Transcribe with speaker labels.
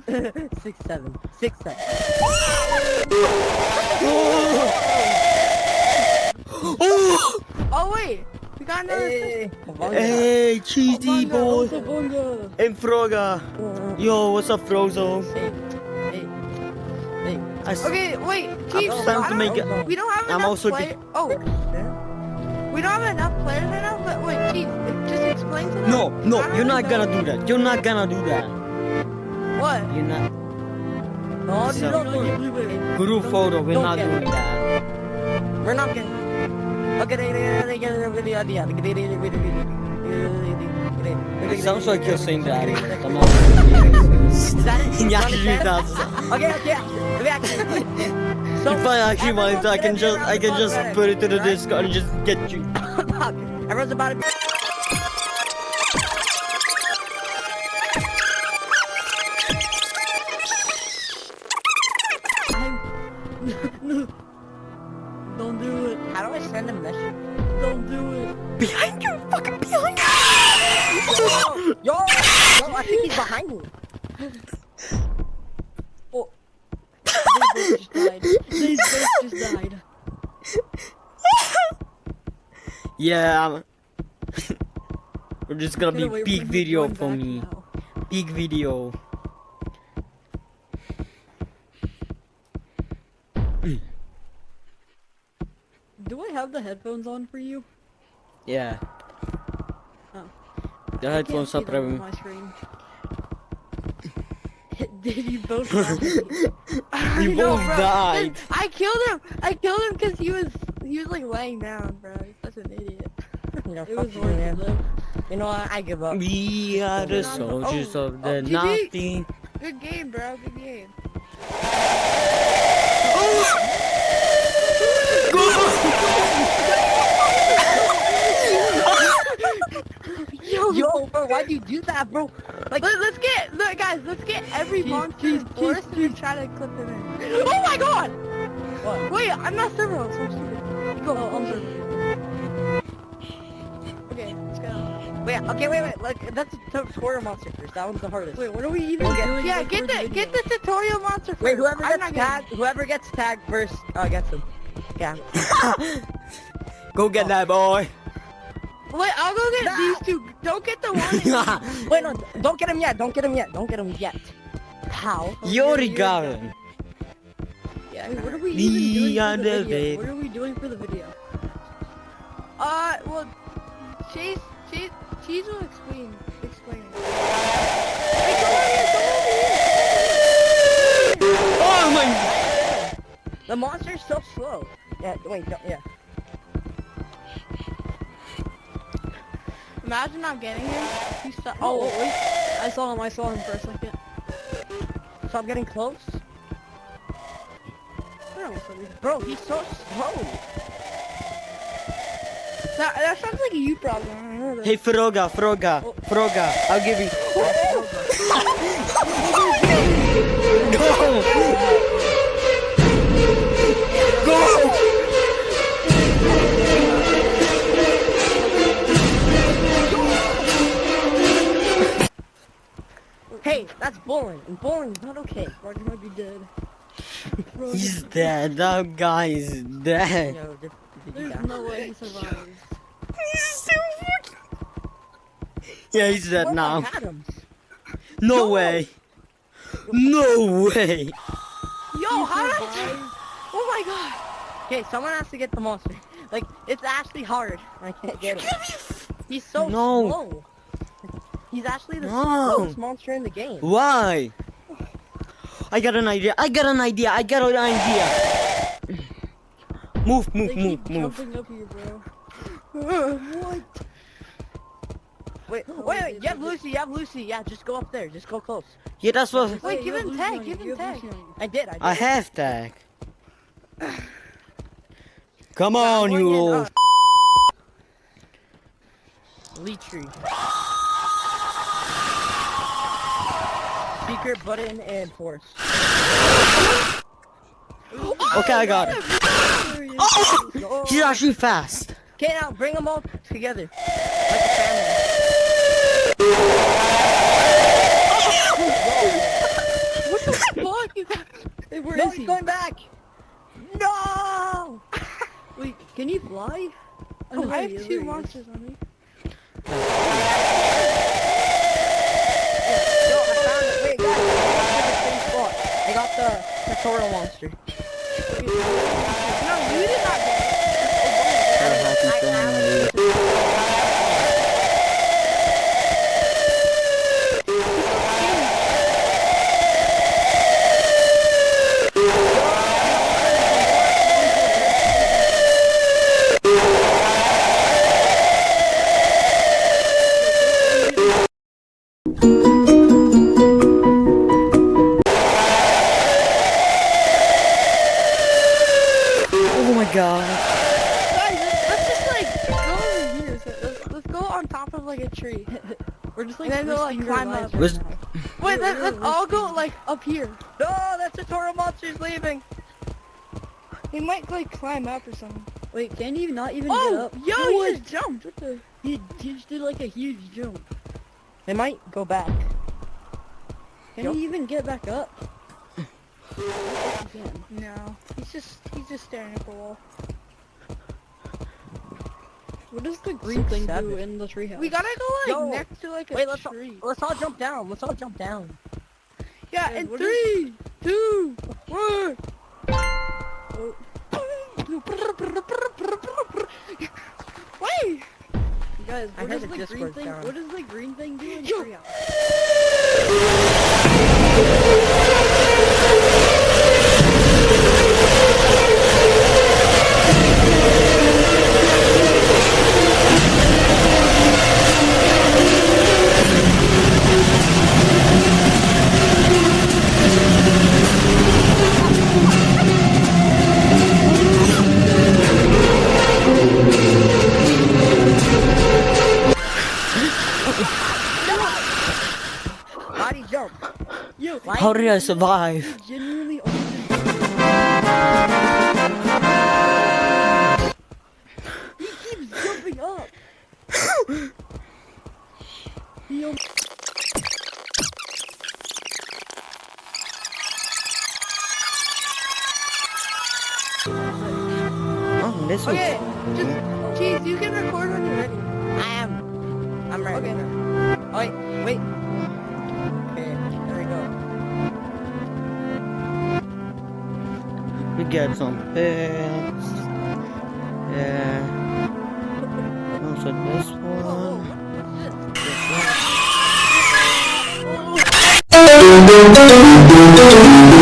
Speaker 1: 6'7". 6'7".
Speaker 2: Oh wait, we got another.
Speaker 3: Hey, cheesy boy.
Speaker 2: Bunga.
Speaker 3: En Froga. Yo, what's up, Frozo?
Speaker 1: Hey.
Speaker 2: Okay, wait, Chief.
Speaker 3: I'm trying to make it.
Speaker 2: We don't have
Speaker 3: I'm
Speaker 2: enough
Speaker 3: also
Speaker 2: players. Oh, we don't have enough players right now. But wait, Chief, just explain to them.
Speaker 3: No,
Speaker 2: I
Speaker 3: you're
Speaker 2: don't
Speaker 3: not
Speaker 2: really
Speaker 3: gonna
Speaker 2: know.
Speaker 3: do that. You're not gonna do that.
Speaker 2: What?
Speaker 3: You're not.
Speaker 1: No,
Speaker 3: So-
Speaker 1: don't do it.
Speaker 3: Group photo, we're
Speaker 1: Don't
Speaker 3: not
Speaker 1: get
Speaker 3: doing
Speaker 1: it.
Speaker 3: that.
Speaker 1: We're not getting.
Speaker 3: It sounds like you're saying that. Come on.
Speaker 1: Is that it?
Speaker 3: Yeah,
Speaker 1: You
Speaker 3: she
Speaker 1: understand?
Speaker 3: does.
Speaker 1: Okay. So,
Speaker 3: If I actually
Speaker 1: everyone's
Speaker 3: want, I can
Speaker 1: gonna be
Speaker 3: just,
Speaker 1: around
Speaker 3: I
Speaker 1: the
Speaker 3: can
Speaker 1: bus
Speaker 3: just
Speaker 1: right?
Speaker 3: put it to the
Speaker 1: Right?
Speaker 3: Discord and just get you.
Speaker 1: Everyone's about to be.
Speaker 2: Don't do it.
Speaker 1: How do I send a message?
Speaker 2: Don't do it.
Speaker 3: Behind you, fucking behind you.
Speaker 1: Yo, I think he's behind me.
Speaker 2: Oh. They both just died. They both just died.
Speaker 3: Yeah. We're just gonna
Speaker 2: Get away
Speaker 3: be peak
Speaker 2: from me,
Speaker 3: video
Speaker 2: going
Speaker 3: for
Speaker 2: back
Speaker 3: me.
Speaker 2: now.
Speaker 3: Peak video.
Speaker 2: Do I have the headphones on for you?
Speaker 3: Yeah.
Speaker 2: Oh.
Speaker 3: The
Speaker 2: I can't
Speaker 3: headphones
Speaker 2: see
Speaker 3: are
Speaker 2: them on
Speaker 3: probably.
Speaker 2: my screen. Did you both die? I
Speaker 3: You
Speaker 2: know,
Speaker 3: both
Speaker 2: bro.
Speaker 3: died.
Speaker 2: I killed him. I killed him because he was like laying down, bro. He's such an idiot.
Speaker 1: You know,
Speaker 2: It
Speaker 1: fuck
Speaker 2: was
Speaker 1: you,
Speaker 2: worth
Speaker 1: man.
Speaker 2: it though.
Speaker 1: You know what? I give up.
Speaker 3: We are the soldiers of the
Speaker 2: GG.
Speaker 3: nothing.
Speaker 2: Good game, bro. Good game.
Speaker 1: Yo, bro, why'd you do that, bro? Like,
Speaker 2: Let's get, look, guys. Let's get every monster in the forest and try to clip them in. Oh my god!
Speaker 1: what?
Speaker 2: Wait, I'm not server mode, so I'm stupid. Go, I'm server mode. Okay, let's go.
Speaker 1: Wait. Like, that's the tutorial monster first. That one's the hardest.
Speaker 2: Wait, what are we even
Speaker 1: Okay.
Speaker 2: doing? Yeah,
Speaker 1: before
Speaker 2: get the tutorial monster first.
Speaker 1: Wait, whoever
Speaker 2: I'm
Speaker 1: gets
Speaker 2: not
Speaker 1: tagged, whoever gets tagged first, gets him. Yeah.
Speaker 3: Go get that boy.
Speaker 2: Wait, I'll go get
Speaker 1: Nah.
Speaker 2: these two. Don't get the one.
Speaker 1: Wait, no, don't get him yet. Don't get him yet. How?
Speaker 3: You already got him.
Speaker 2: Yeah, what are we
Speaker 3: We
Speaker 2: even
Speaker 3: are
Speaker 2: doing for
Speaker 3: the
Speaker 2: the video?
Speaker 3: babe.
Speaker 2: What are we doing for the video? Well, Chase will explain it. Hey, come over here.
Speaker 3: Oh my.
Speaker 1: The monster's so slow. Yeah, wait, yeah.
Speaker 2: Imagine not getting him. He's oh, wait. I saw him for a second.
Speaker 1: Stop getting close.
Speaker 2: I don't know something.
Speaker 1: Bro, he's so slow.
Speaker 2: That sounds like a you problem.
Speaker 3: Hey, Froga. I'll give you. Go.
Speaker 1: Hey, that's bowling, and bowling's not okay.
Speaker 2: Roger might be dead.
Speaker 3: He's dead. That guy is dead.
Speaker 1: You know, did you
Speaker 2: There's
Speaker 1: die?
Speaker 2: no way he survives.
Speaker 3: He's so fucking. Yeah, he's dead
Speaker 1: Oh,
Speaker 3: now.
Speaker 1: I had him.
Speaker 3: No way. No way.
Speaker 2: Yo, how did I? Oh my god.
Speaker 1: Okay, someone has to get the monster. Like, it's actually hard. I can't get it. He's so
Speaker 3: No.
Speaker 1: slow. He's actually the
Speaker 3: No.
Speaker 1: slowest monster in the game.
Speaker 3: Why? I got an idea. Move.
Speaker 2: They keep jumping up here, bro. What?
Speaker 1: Wait, you have Lucy. Yeah, just go up there. Just go close.
Speaker 3: Yeah, that's what.
Speaker 2: Wait, give
Speaker 1: you
Speaker 2: him
Speaker 1: have
Speaker 2: tag.
Speaker 1: Lucy
Speaker 2: Give
Speaker 1: on
Speaker 2: him
Speaker 1: you.
Speaker 2: tag.
Speaker 1: I did.
Speaker 3: I have tag. Come
Speaker 1: Yeah,
Speaker 3: on,
Speaker 1: I'm
Speaker 3: you
Speaker 1: going in,
Speaker 3: little.
Speaker 1: Leetree. Secret button and force.
Speaker 3: Okay, I got it.
Speaker 1: Go.
Speaker 3: He's actually fast.
Speaker 1: Okay, now bring them all together. Like a family. alive?
Speaker 2: Oh, I have 2 monsters on me.
Speaker 1: Yo, I found it. Wait, guys, I got the same spot. I got the tutorial monster.
Speaker 2: No, you did not get it.
Speaker 3: So happy family. Oh my god.
Speaker 2: Guys, let's just like go over here. So let's go on top of like a tree.
Speaker 1: We're just like,
Speaker 2: And then they'll, like,
Speaker 1: risking our
Speaker 2: climb
Speaker 1: lives
Speaker 2: up.
Speaker 3: Was-
Speaker 1: right now.
Speaker 2: Wait, let's all go like up here.
Speaker 1: No, that tutorial monster's leaving.
Speaker 2: He might like climb up or something.
Speaker 1: Wait, can you not even
Speaker 2: Oh,
Speaker 1: get up?
Speaker 2: yo,
Speaker 1: What?
Speaker 2: he just jumped. What the?
Speaker 1: He just did like a huge jump. They might go back. Can
Speaker 2: Yup.
Speaker 1: he even get back up?
Speaker 2: No, he's just staring at the wall.
Speaker 1: What does the green thing do
Speaker 3: 7.
Speaker 1: in the treehouse?
Speaker 2: We gotta go like
Speaker 1: Yo,
Speaker 2: next to like a
Speaker 1: Wait, let's all,
Speaker 2: tree.
Speaker 1: let's all jump down. Let's all jump down.
Speaker 2: Yeah,
Speaker 1: Wait,
Speaker 2: in
Speaker 1: what
Speaker 2: 3, 2, 1. Wait!
Speaker 1: You guys,
Speaker 2: I
Speaker 1: what
Speaker 2: heard
Speaker 1: does
Speaker 2: the
Speaker 1: the green
Speaker 2: Discord
Speaker 1: thing?
Speaker 2: sound.
Speaker 1: What does the green thing do in
Speaker 2: Yo.
Speaker 1: treehouse? Body jump. Yo,
Speaker 3: How did I survive?
Speaker 1: genuinely He keeps jumping up. He
Speaker 3: Oh, this was...
Speaker 2: Okay, just Cheese, you can record when you're ready.
Speaker 1: I'm ready.
Speaker 2: Okay.
Speaker 1: Oh, wait. Okay, there we go.
Speaker 3: We got some pets. Yeah. Also this
Speaker 1: Oh,
Speaker 3: one.
Speaker 1: what's this?
Speaker 3: This one.